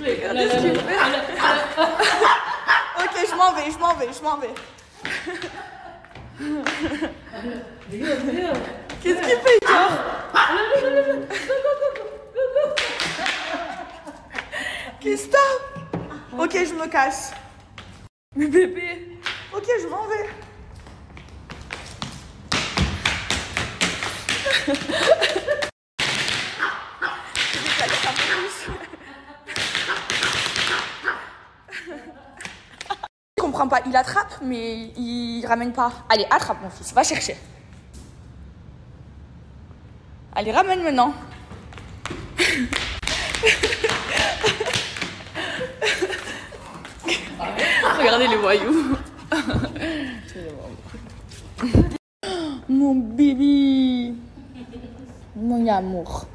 Regardez ce qu'il fait. Ok, je m'en vais. Qu'est-ce qu'il fait, toi? Qu'est-ce que t'as? Ok, je me casse. Mais bébé. Ok, je m'en vais. Je comprends pas, il attrape mais il ramène pas. Allez, attrape mon fils, va chercher. Allez, ramène maintenant. Regardez les voyous. Mon bébé. Mon amour.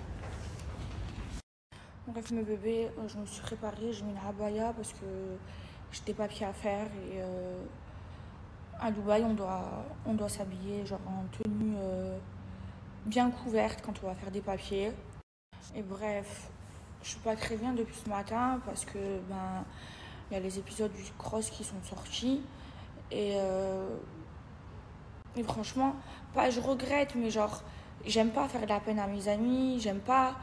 Bref, mes bébés, je me suis préparée, j'ai mis une abaya parce que j'ai des papiers à faire et à Dubaï, on doit s'habiller genre en tenue bien couverte quand on va faire des papiers. Et bref, je suis pas très bien depuis ce matin parce que il y a les épisodes du cross qui sont sortis et franchement, pas je regrette, mais genre j'aime pas faire de la peine à mes amis, j'aime pas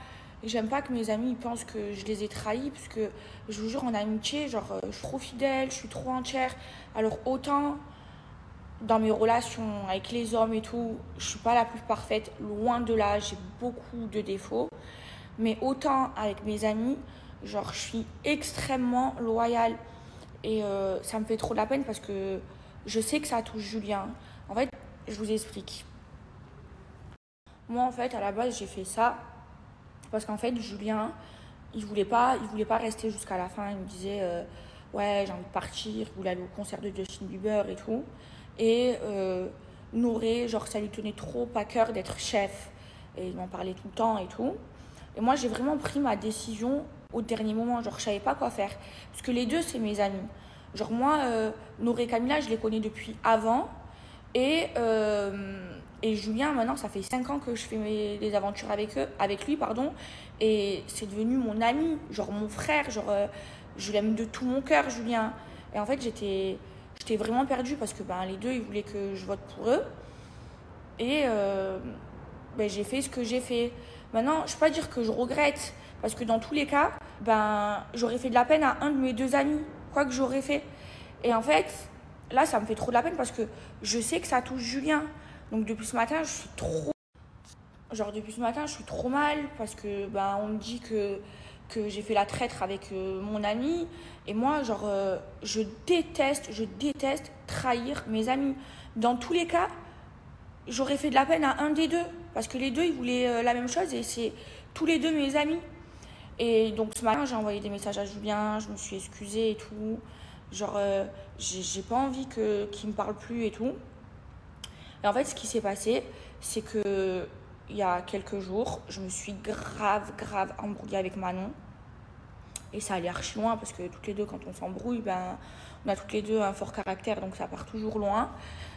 que mes amis pensent que je les ai trahis parce que je vous jure en amitié, genre je suis trop fidèle, je suis trop entière. Alors autant dans mes relations avec les hommes et tout, je suis pas la plus parfaite, loin de là, j'ai beaucoup de défauts. Mais autant avec mes amis, genre je suis extrêmement loyale. Et ça me fait trop de la peine parce que je sais que ça touche Julien. En fait, je vous explique. Moi, en fait, à la base, j'ai fait ça parce qu'en fait, Julien, il voulait pas rester jusqu'à la fin. Il me disait, ouais, j'ai envie de partir. Il voulait aller au concert de Justin Bieber et tout. Et Noré, genre, ça lui tenait trop à cœur d'être chef. Et il m'en parlait tout le temps et tout. Et moi, j'ai vraiment pris ma décision au dernier moment. Genre, je savais pas quoi faire. Parce que les deux, c'est mes amis. Genre, moi, Noré et Camilla, je les connais depuis avant. Et Julien, maintenant, ça fait 5 ans que je fais des aventures avec lui, pardon. Et c'est devenu mon ami, genre mon frère. Genre, je l'aime de tout mon cœur, Julien. Et en fait, j'étais vraiment perdue parce que les deux, ils voulaient que je vote pour eux. Et j'ai fait ce que j'ai fait. Maintenant, je ne peux pas dire que je regrette, parce que dans tous les cas, j'aurais fait de la peine à un de mes deux amis, quoi que j'aurais fait. Et en fait, là, ça me fait trop de la peine parce que je sais que ça touche Julien. Donc depuis ce matin, je suis trop mal parce que on me dit que j'ai fait la traître avec mon ami. Et moi, genre, je déteste trahir mes amis. Dans tous les cas, j'aurais fait de la peine à un des deux parce que les deux ils voulaient la même chose et c'est tous les deux mes amis. Et donc ce matin j'ai envoyé des messages à Julien, je me suis excusée et tout, genre j'ai pas envie qu'il me parle plus et tout. Et en fait ce qui s'est passé c'est que il y a quelques jours je me suis grave embrouillée avec Manon et ça allait archi loin parce que toutes les deux quand on s'embrouille on a toutes les deux un fort caractère donc ça part toujours loin.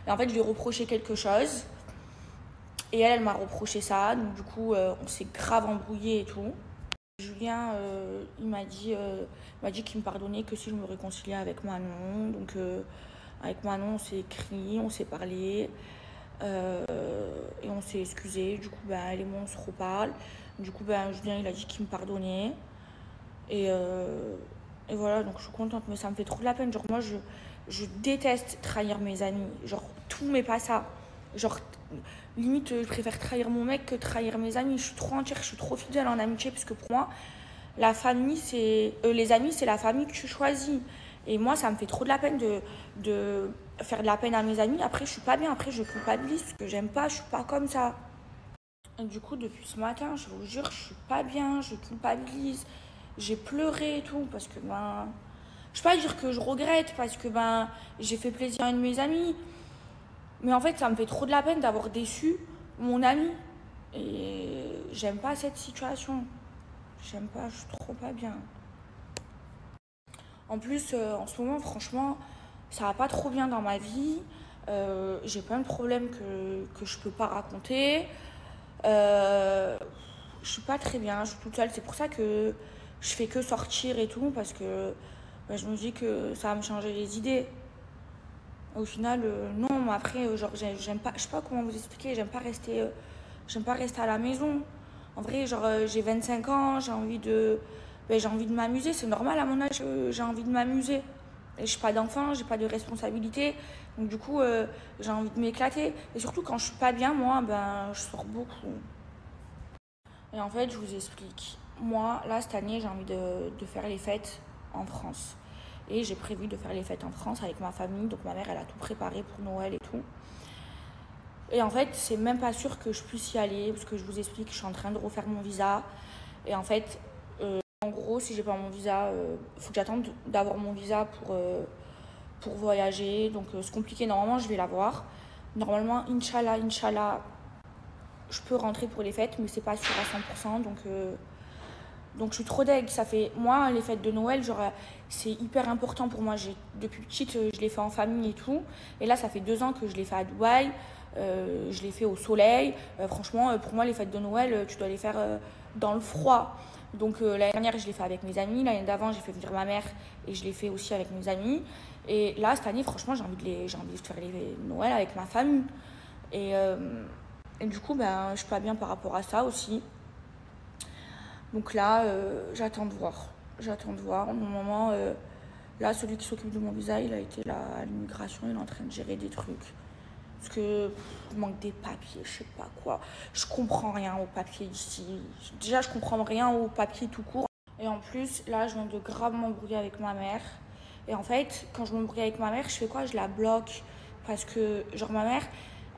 Et en fait je lui ai reproché quelque chose. Et elle m'a reproché ça, donc du coup, on s'est grave embrouillé et tout. Julien, il m'a dit qu'il me pardonnait que si je me réconciliais avec Manon. Donc, avec Manon, on s'est écrit, on s'est parlé, et on s'est excusé. Du coup, elle et moi, on se reparle. Du coup, Julien, il a dit qu'il me pardonnait. Et voilà, donc je suis contente, mais ça me fait trop de la peine. Genre, moi, je déteste trahir mes amis. Genre, tout, mais pas ça. Genre, limite, je préfère trahir mon mec que trahir mes amis. Je suis trop entière, je suis trop fidèle en amitié parce que pour moi, la famille, c'est les amis, c'est la famille que tu choisis. Et moi, ça me fait trop de la peine de faire de la peine à mes amis. Après, je suis pas bien. Après, je culpabilise parce que j'aime pas, je suis pas comme ça. Et du coup, depuis ce matin, je vous jure, je suis pas bien, je culpabilise. J'ai pleuré et tout parce que je peux pas dire que je regrette parce que j'ai fait plaisir à une de mes amies. Mais en fait, ça me fait trop de la peine d'avoir déçu mon ami. Et j'aime pas cette situation. J'aime pas, je suis trop pas bien. En plus, en ce moment, franchement, ça va pas trop bien dans ma vie. J'ai plein de problèmes que je peux pas raconter. Je suis pas très bien, je suis toute seule. C'est pour ça que je fais que sortir et tout parce que bah, je me dis que ça va me changer les idées. Au final, non, mais après, genre, j'aime pas, je sais pas comment vous expliquer, j'aime pas rester à la maison. En vrai, genre, j'ai 25 ans, j'ai envie de m'amuser. C'est normal à mon âge, j'ai envie de m'amuser. Et je n'ai pas d'enfant, j'ai pas de responsabilité. Donc du coup, j'ai envie de m'éclater. Et surtout, quand je suis pas bien, moi, ben, je sors beaucoup. Et en fait, je vous explique. Moi, là, cette année, j'ai envie de faire les fêtes en France. Et j'ai prévu de faire les fêtes en France avec ma famille. Donc ma mère, elle a tout préparé pour Noël et tout. Et en fait, c'est même pas sûr que je puisse y aller. Parce que je vous explique, je suis en train de refaire mon visa. Et en fait, en gros, si j'ai pas mon visa, il faut que j'attende d'avoir mon visa pour voyager. Donc c'est compliqué. Normalement, je vais l'avoir. Normalement, Inch'Allah, je peux rentrer pour les fêtes, mais c'est pas sûr à 100%. Donc je suis trop deg. Ça fait, moi, les fêtes de Noël, genre, c'est hyper important pour moi. Depuis petite, je l'ai fait en famille et tout. Et là, ça fait 2 ans que je l'ai fait à Dubaï. Je l'ai fait au soleil. Franchement, pour moi, les fêtes de Noël, tu dois les faire dans le froid. Donc l'année dernière, je l'ai fait avec mes amis. L'année d'avant, j'ai fait venir ma mère et je l'ai fait aussi avec mes amis. Et là, cette année, franchement, j'ai envie de faire les Noël avec ma famille. Et du coup, ben, je suis pas bien par rapport à ça aussi. Donc là, j'attends de voir. Normalement, là, celui qui s'occupe de mon visa, il a été là à l'immigration. Il est en train de gérer des trucs. Parce que il manque des papiers, je sais pas quoi. Je comprends rien aux papiers d'ici. Déjà, je comprends rien aux papiers tout court. Et en plus, là, je viens de grave m'embrouiller avec ma mère. Et en fait, quand je m'embrouille avec ma mère, je fais quoi? Je la bloque. Parce que, genre, ma mère,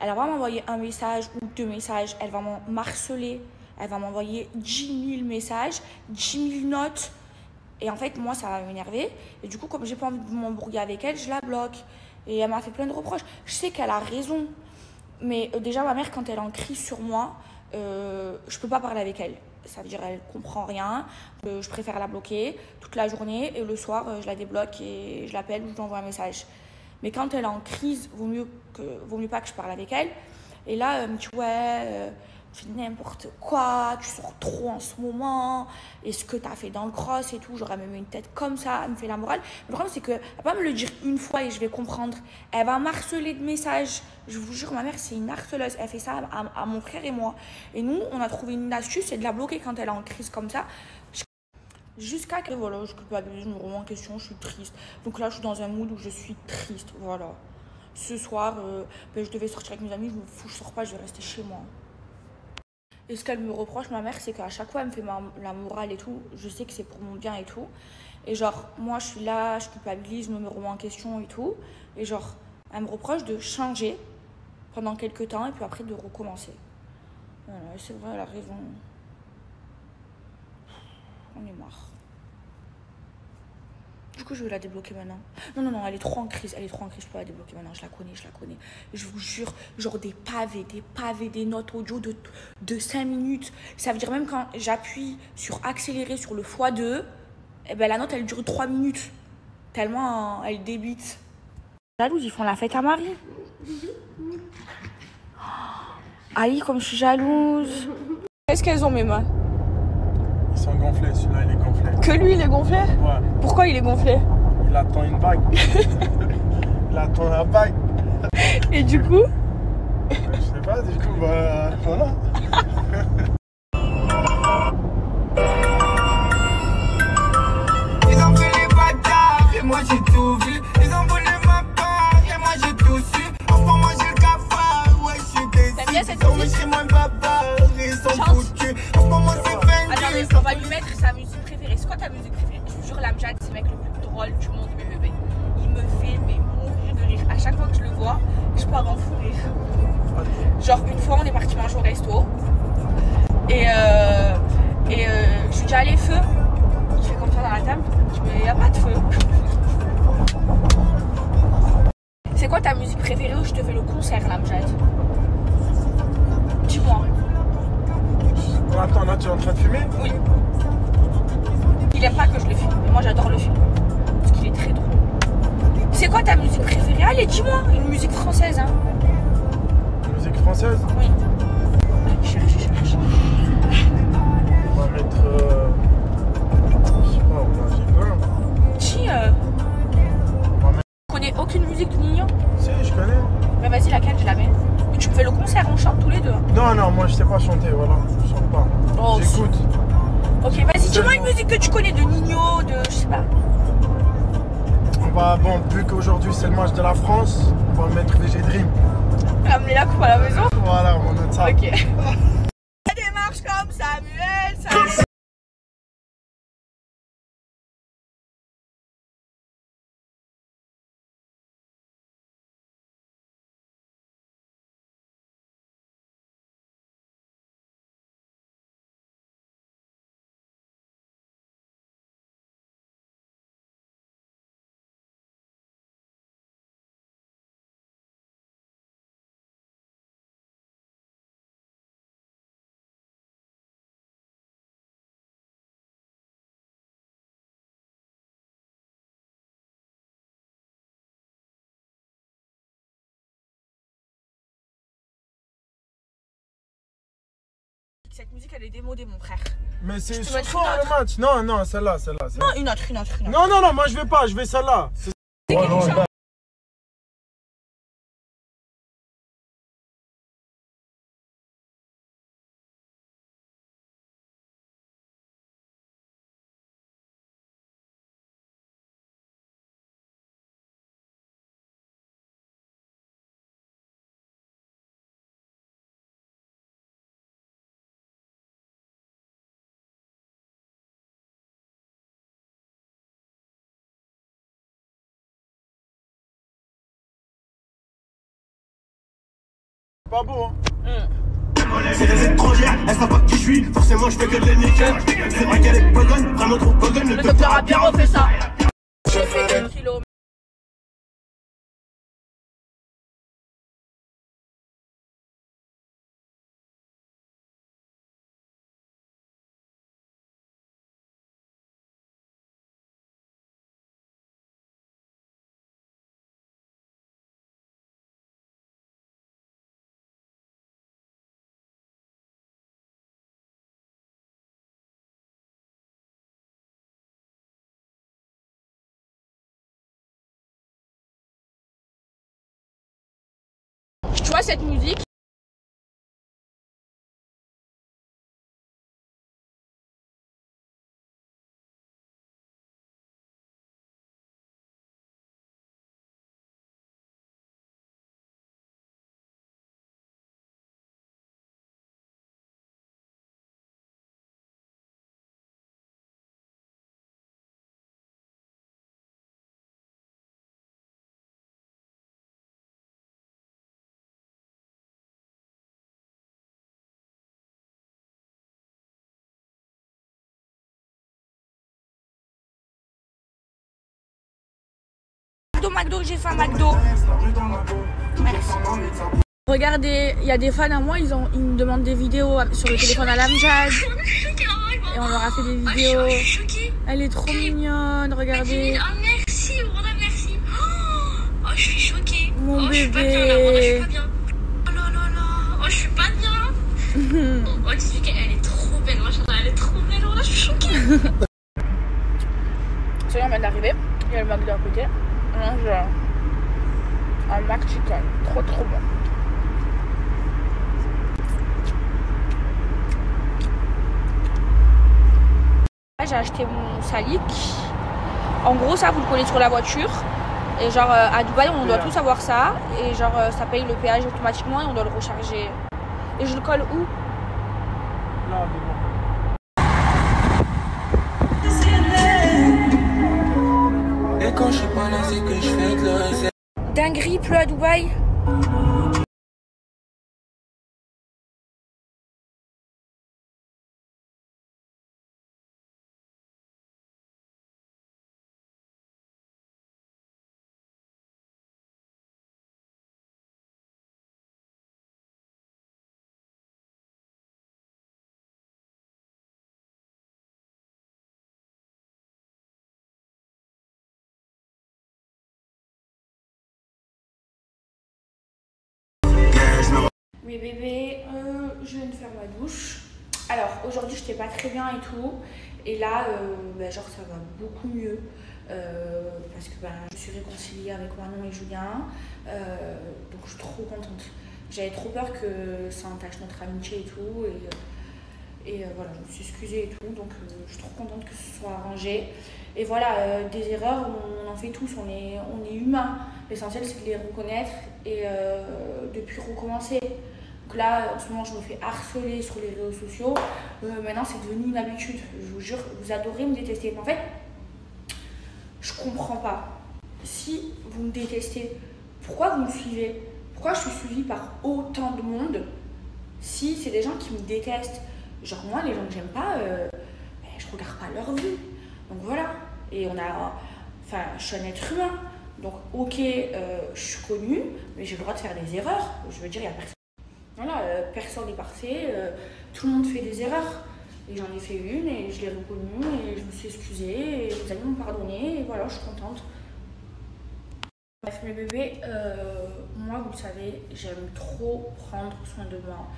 elle va m'envoyer un message ou 2 messages. Elle va m'harceler. Elle va m'envoyer 10 000 messages, 10 000 notes. Et en fait, moi, ça va m'énerver. Et du coup, comme j'ai pas envie de m'embrouiller avec elle, je la bloque. Et elle m'a fait plein de reproches. Je sais qu'elle a raison. Mais déjà, ma mère, quand elle est en crise sur moi, je peux pas parler avec elle. Ça veut dire qu'elle comprend rien. Je préfère la bloquer toute la journée. Et le soir, je la débloque et je l'appelle ou je lui envoie un message. Mais quand elle est en crise, vaut mieux pas que je parle avec elle. Et là, elle me dit, ouais, tu fais n'importe quoi, tu sors trop en ce moment, et ce que tu as fait dans le cross et tout, j'aurais même une tête comme ça, elle me fait la morale. Le problème, c'est qu'elle ne va pas me le dire une fois et je vais comprendre. Elle va m'harceler de messages. Je vous jure, ma mère, c'est une harceleuse. Elle fait ça à mon frère et moi. Et nous, on a trouvé une astuce, c'est de la bloquer quand elle est en crise comme ça. Jusqu'à que, voilà, je culpabilise, je me remets en question, je suis triste. Donc là, je suis dans un mood où je suis triste, voilà. Ce soir, je devais sortir avec mes amis, je me fous, je sors pas, je vais rester chez moi. Et ce qu'elle me reproche, ma mère, c'est qu'à chaque fois, elle me fait la morale et tout. Je sais que c'est pour mon bien et tout. Et genre, moi, je suis là, je culpabilise, je me remets en question et tout. Et genre, elle me reproche de changer pendant quelques temps et puis après de recommencer. Voilà, c'est vrai, elle a raison. On est marre. Du coup, je vais la débloquer maintenant. Non, elle est trop en crise. Je peux la débloquer maintenant. Je la connais. Je vous jure, genre des pavés, des notes audio de 5 minutes. Ça veut dire même quand j'appuie sur accélérer sur le x2, eh ben, la note, elle dure 3 minutes. Tellement elle débite. Jalouse, ils font la fête à Marie. Aïe, comme je suis jalouse. Qu'est-ce qu'elles ont, mes mains? Ils sont gonflés, celui-là il est gonflé. Que lui il est gonflé? Ouais. Pourquoi il est gonflé? Il attend une bague. Il attend la bague. Et du coup? Je sais pas, du coup, bah voilà. Ils ont vu les bâtards et moi j'ai tout vu. Ils ont volé ma part et moi j'ai tout su. En ce moment j'ai le cafard, ouais je suis déçu. T'aimes bien cette Ils ont musique? mis chez moi le baba, ils sont foutus. En ce moment c'est vaincu. Attendez, on va lui mettre sa musique préférée. C'est quoi ta musique préférée? Je vous jure, l'Amjad, c'est le mec le plus drôle du monde, bébé. Il me fait mourir de rire. À chaque fois que je le vois, je pars en fou rire. Genre, une fois, on est parti manger au resto. Et je lui dis, allez, feu. Il fait comme ça dans la table. Je me dis, il n'y a pas de feu. C'est quoi ta musique préférée où je te fais le concert, l'Amjad? Dis-moi. Attends, là tu es en train de fumer? Oui. Il aime pas que je le filme, mais moi j'adore le film. Parce qu'il est très drôle. C'est quoi ta musique préférée? Allez, dis-moi, une musique française, hein. Une musique française? Oui. Allez, cherche. On va mettre... Ronaldinho, de... je sais pas. Bon, vu qu'aujourd'hui c'est le match de la France, on va mettre VG Dream. Ramener la coupe à la maison. Voilà, on va mettre ça. Ok. Ça démarche comme Samuel, Samuel. Cette musique elle est démodée mon frère. Mais c'est ce soir le match. Non, non, celle-là. Non, une autre. Non, non, non, moi je vais pas, je vais celle-là. Pas beau, hein. C'est des étrangères, elles savent pas qui je suis, forcément je fais que des nickel. C'est vrai qu'elle est pogonne, vraiment trop pogonne, Le docteur a bien refait ça. J'ai fait 2 kilos. Tu vois cette musique? McDo, j'ai faim McDo. Merci. Regardez, il y a des fans à moi, ils me demandent des vidéos sur le téléphone à l'Amjad. Et on leur a fait des vidéos. Elle est trop mignonne, regardez. Oh merci, Brenda, merci. Oh, je suis choquée. Mon bébé. Je suis pas bien là, Brenda, je suis pas bien. Oh là là là, oh je suis pas bien. Oh dis qu'elle est trop belle, machallah, elle est trop belle, oh là je suis choquée. Ça y est, on vient d'arriver. Il y a le McDo à côté. On mange un McChicken, trop bon. J'ai acheté mon salik. En gros, ça vous le collez sur la voiture. Et genre à Dubaï, on doit tous avoir ça. Et genre ça paye le péage automatiquement et on doit le recharger. Et je le colle où? Là, Et quand je suis pas là, c'est que je fais de l'oseille. Dinguerie, il pleut à Dubaï. Mes bébés, je viens de faire ma douche. Alors aujourd'hui j'étais pas très bien et tout. Et là, genre ça va beaucoup mieux. Parce que je suis réconciliée avec Manon et Julien. Donc je suis trop contente. J'avais trop peur que ça entache notre amitié et tout. Et voilà, je me suis excusée et tout, donc je suis trop contente que ce soit arrangé. Et voilà, des erreurs, on en fait tous, on est humain. L'essentiel, c'est de les reconnaître et de puis recommencer. Donc là, en ce moment, je me fais harceler sur les réseaux sociaux. Maintenant, c'est devenu une habitude. Je vous jure, vous adorez me détester. Mais en fait, je comprends pas. Si vous me détestez, pourquoi vous me suivez? Pourquoi je suis suivie par autant de monde si c'est des gens qui me détestent? Genre moi, les gens que j'aime pas, je regarde pas leur vie. Donc voilà. Et je suis un être humain. Donc ok, je suis connue, mais j'ai le droit de faire des erreurs. Je veux dire, il y a personne. Voilà, personne n'est parfait. Tout le monde fait des erreurs. Et j'en ai fait une et je l'ai reconnue et je me suis excusée et les amis m'ont pardonné et voilà, je suis contente. Bref, mes bébés, moi, vous le savez, j'aime trop prendre soin de moi.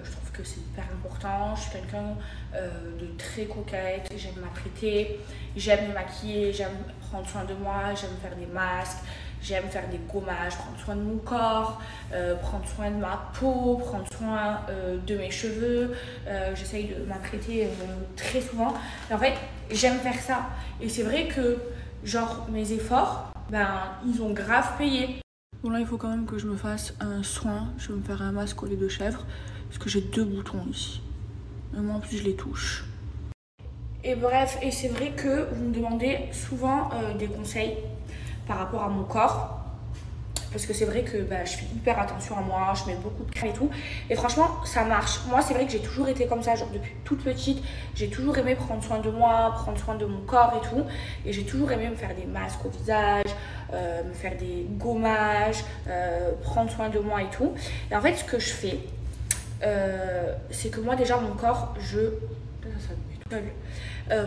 Je trouve que c'est hyper important. Je suis quelqu'un de très coquette, j'aime m'apprêter, j'aime me maquiller, j'aime prendre soin de moi, j'aime faire des masques, j'aime faire des gommages, prendre soin de mon corps, prendre soin de ma peau, prendre soin de mes cheveux. J'essaye de m'apprêter très souvent. Et en fait, j'aime faire ça. Et c'est vrai que, genre, mes efforts, ils ont grave payé. Bon là, il faut quand même que je me fasse un soin. Je vais me faire un masque au lait de chèvre. Parce que j'ai 2 boutons ici. Et moi, en plus, je les touche. Et bref, et c'est vrai que vous me demandez souvent des conseils par rapport à mon corps. Parce que c'est vrai que je fais hyper attention à moi, je mets beaucoup de crème et tout. Et franchement, ça marche. Moi, c'est vrai que j'ai toujours été comme ça, genre depuis toute petite. J'ai toujours aimé prendre soin de moi, prendre soin de mon corps et tout. Et j'ai toujours aimé me faire des masques au visage, me faire des gommages, prendre soin de moi et tout. Et en fait, ce que je fais, c'est que moi, déjà, mon corps,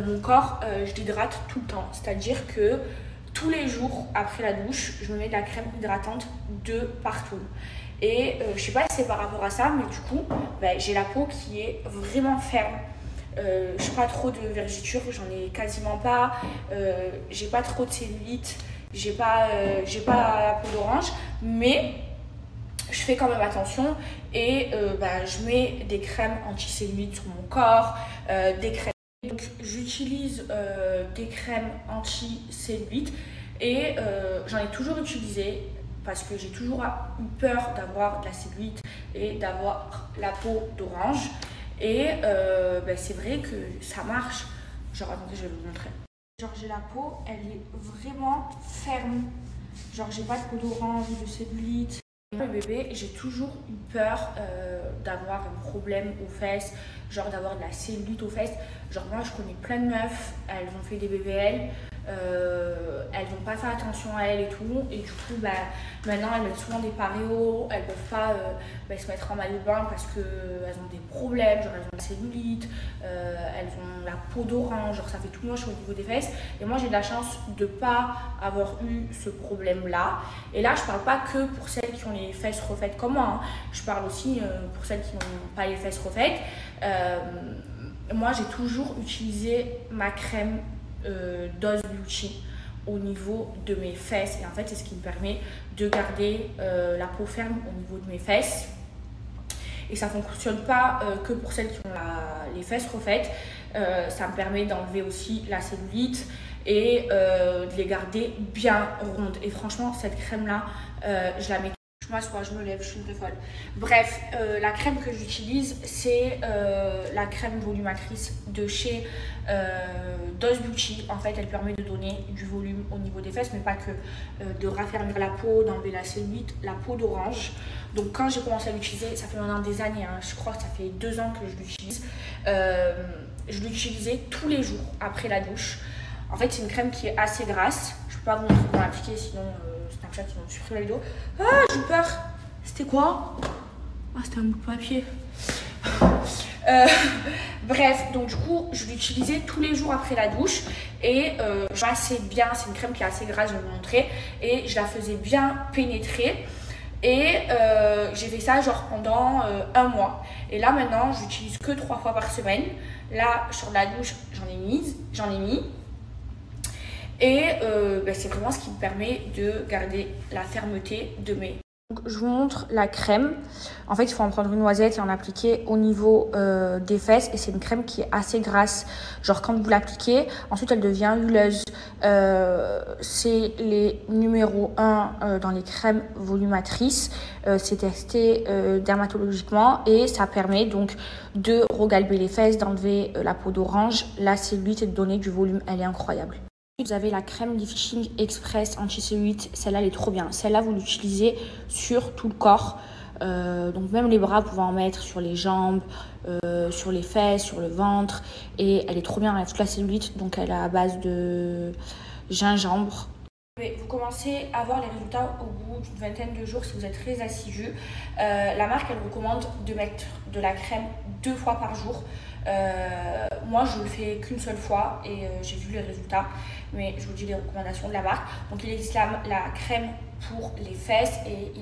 mon corps, je l'hydrate tout le temps. C'est-à-dire que tous les jours, après la douche, je me mets de la crème hydratante de partout. Et je sais pas si c'est par rapport à ça, mais du coup, j'ai la peau qui est vraiment ferme. Je n'ai pas trop de vergetures, j'en ai quasiment pas. J'ai pas trop de cellulite, j'ai pas la peau d'orange, mais je fais quand même attention et je mets des crèmes anti-cellulite sur mon corps, des crèmes. Donc j'utilise des crèmes anti-cellulite et j'en ai toujours utilisé parce que j'ai toujours eu peur d'avoir de la cellulite et d'avoir la peau d'orange. Et c'est vrai que ça marche. Genre, attendez, je vais vous montrer. Genre, j'ai la peau, elle est vraiment ferme. Genre, j'ai pas de peau d'orange ou de cellulite. Le bébé, j'ai toujours eu peur d'avoir un problème aux fesses, genre d'avoir de la cellulite aux fesses. Genre moi je connais plein de meufs, elles ont fait des BBL, elles n'ont pas fait attention à elles et tout. Et du coup maintenant elles mettent souvent des paréos, elles ne peuvent pas se mettre en maillot de bain parce qu'elles ont des problèmes, genre elles ont de la cellulite, elles ont la peau d'orange, genre ça fait tout moche au niveau des fesses. Et moi j'ai de la chance de ne pas avoir eu ce problème là. Et là je parle pas que pour celles qui ont les fesses refaites comme moi, hein. Je parle aussi pour celles qui n'ont pas les fesses refaites. Moi j'ai toujours utilisé ma crème Dose Beauty au niveau de mes fesses et en fait c'est ce qui me permet de garder la peau ferme au niveau de mes fesses. Et ça ne fonctionne pas que pour celles qui ont les fesses refaites, ça me permet d'enlever aussi la cellulite et de les garder bien rondes. Et franchement cette crème là je la mets. Je m'assois, je me lève, je suis une vraie folle. Bref, la crème que j'utilise, c'est la crème volumatrice de chez Dose Beauty. En fait, elle permet de donner du volume au niveau des fesses, mais pas que, de raffermir la peau, d'enlever la cellulite, la peau d'orange. Donc quand j'ai commencé à l'utiliser, ça fait maintenant des années, hein, je crois que ça fait 2 ans que je l'utilise. Je l'utilisais tous les jours après la douche. En fait, c'est une crème qui est assez grasse. Je ne peux pas vous montrer comment l'appliquer, sinon Snapchat ils vont supprimer la vidéo. Ah, j'ai peur. C'était quoi? Ah, c'était un bout de papier. Bref, donc du coup, je l'utilisais tous les jours après la douche. Et je assez bien, c'est une crème qui est assez grasse, je vais vous montrer. Et je la faisais bien pénétrer. Et j'ai fait ça genre pendant 1 mois. Et là maintenant, j'utilise que 3 fois par semaine. Là, sur la douche, j'en ai mis. Et c'est vraiment ce qui me permet de garder la fermeté de mes Donc, je vous montre la crème. En fait, il faut en prendre une noisette et en appliquer au niveau des fesses. Et c'est une crème qui est assez grasse. Genre, quand vous l'appliquez, ensuite, elle devient huileuse. C'est les numéro 1 dans les crèmes volumatrices. C'est testé dermatologiquement et ça permet donc de regalber les fesses, d'enlever la peau d'orange, la cellulite et de donner du volume. Elle est incroyable. Vous avez la crème Lifting Express anti-cellulite, celle-là elle est trop bien. Celle-là vous l'utilisez sur tout le corps, donc même les bras, vous pouvez en mettre sur les jambes, sur les fesses, sur le ventre. Et elle est trop bien, elle enlève toute la cellulite, donc elle est à base de gingembre. Vous commencez à voir les résultats au bout d'une vingtaine de jours si vous êtes très assidu. La marque elle recommande de mettre de la crème 2 fois par jour. Moi je le fais qu'une seule fois et j'ai vu les résultats, mais je vous dis les recommandations de la marque. Donc il existe la crème pour les fesses et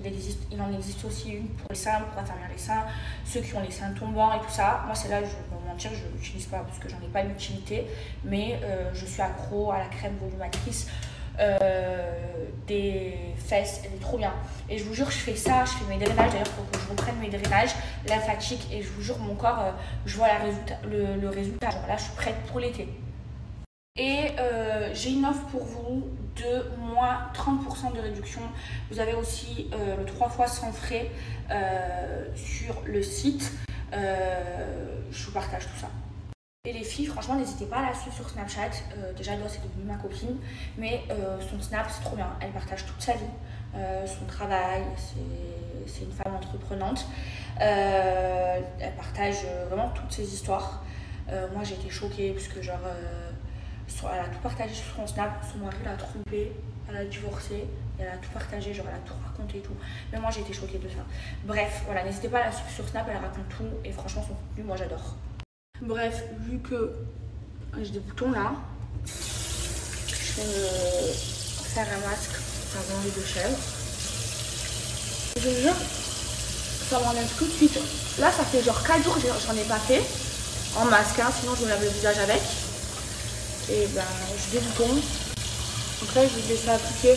il en existe aussi une pour les seins, pour affermir les seins, ceux qui ont les seins tombants et tout ça. Moi celle-là, je vais pas vous mentir, je ne l'utilise pas parce que j'en ai pas d'utilité, mais je suis accro à la crème volumatrice des fesses, elle est trop bien. Et je vous jure, je fais ça, je fais mes drainages, d'ailleurs il faut que je reprenne mes drainages lymphatiques et je vous jure, mon corps, je vois le résultat, genre là je suis prête pour l'été. Et j'ai une offre pour vous de moins 30% de réduction. Vous avez aussi le 3 fois sans frais sur le site. Je vous partage tout ça. Et les filles, franchement, n'hésitez pas à la suivre sur Snapchat. Déjà, elle c'est devenue ma copine, mais son Snap, c'est trop bien. Elle partage toute sa vie, son travail. C'est une femme entreprenante. Elle partage vraiment toutes ses histoires. Moi, j'ai été choquée parce que, genre, elle a tout partagé sur son Snap. Son mari l'a trompée, elle a divorcé. Elle a tout partagé, genre, elle a tout raconté et tout. Mais moi, j'ai été choquée de ça. Bref, voilà, n'hésitez pas à la suivre sur Snap. Elle raconte tout et franchement, son contenu, moi, j'adore. Bref, vu que j'ai des boutons là, je vais me faire un masque avant les 2 chèvres. Je vous jure, ça m'enlève tout de suite. Là, ça fait genre 4 jours que j'en ai pas fait en masque, hein, sinon je me lave le visage avec. Et ben, j'ai des boutons. Donc là, je vais laisser appliquer.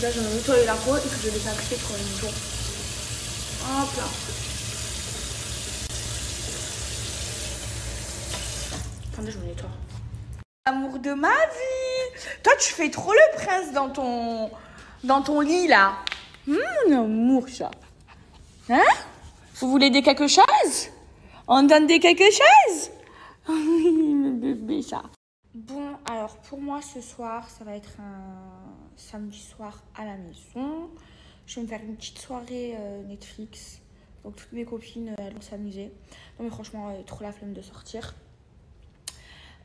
Là, je vais me nettoyer la peau et puis je vais laisser appliquer sur les boutons. Hop là. Attendez, je me nettoie. Amour de ma vie. Toi, tu fais trop le prince dans ton lit, là. Mon amour, ça. Hein? Vous voulez des quelque chose? On donne des quelque chose? Le bébé, ça. Bon, alors, pour moi, ce soir, ça va être un samedi soir à la maison. Je vais me faire une petite soirée Netflix. Donc, toutes mes copines, elles vont s'amuser. Non, mais franchement, trop la flemme de sortir.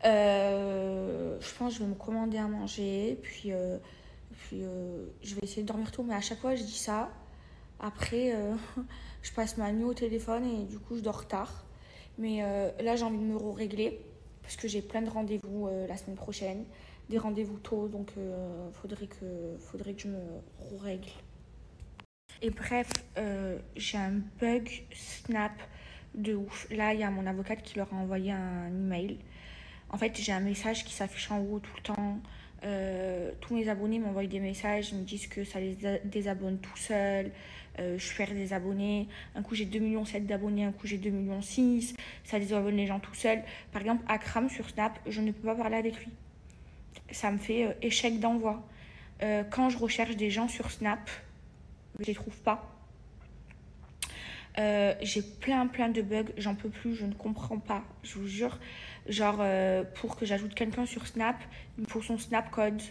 Je pense que je vais me commander à manger, puis je vais essayer de dormir tôt, mais à chaque fois je dis ça, après je passe ma nuit au téléphone et du coup je dors tard. Mais là j'ai envie de me régler parce que j'ai plein de rendez-vous la semaine prochaine, des rendez-vous tôt, donc faudrait que je me règle. Et bref, j'ai un bug Snap de ouf. Là il y a mon avocate qui leur a envoyé un email. En fait, j'ai un message qui s'affiche en haut tout le temps. Tous mes abonnés m'envoient des messages. Ils me disent que ça les désabonne tout seul. Je perds des abonnés. Un coup, j'ai 2,7 millions d'abonnés. Un coup, j'ai 2,6 millions. Ça désabonne les gens tout seul. Par exemple, Akram sur Snap, je ne peux pas parler avec lui. Ça me fait échec d'envoi. Quand je recherche des gens sur Snap, je ne les trouve pas. J'ai plein de bugs, j'en peux plus, je ne comprends pas, je vous jure. Genre, pour que j'ajoute quelqu'un sur Snap, il me faut son Snap code.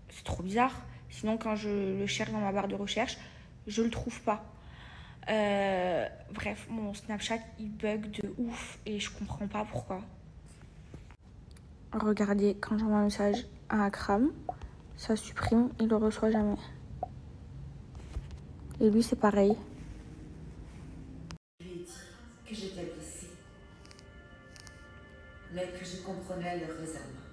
C'est trop bizarre. Sinon, quand je le cherche dans ma barre de recherche, je le trouve pas. Bref, mon Snapchat, il bug de ouf et je comprends pas pourquoi. Regardez, quand j'envoie un message à Akram, ça supprime, il le reçoit jamais. Et lui, c'est pareil. Que j'étais blessée, mais que je comprenais le raisonnement.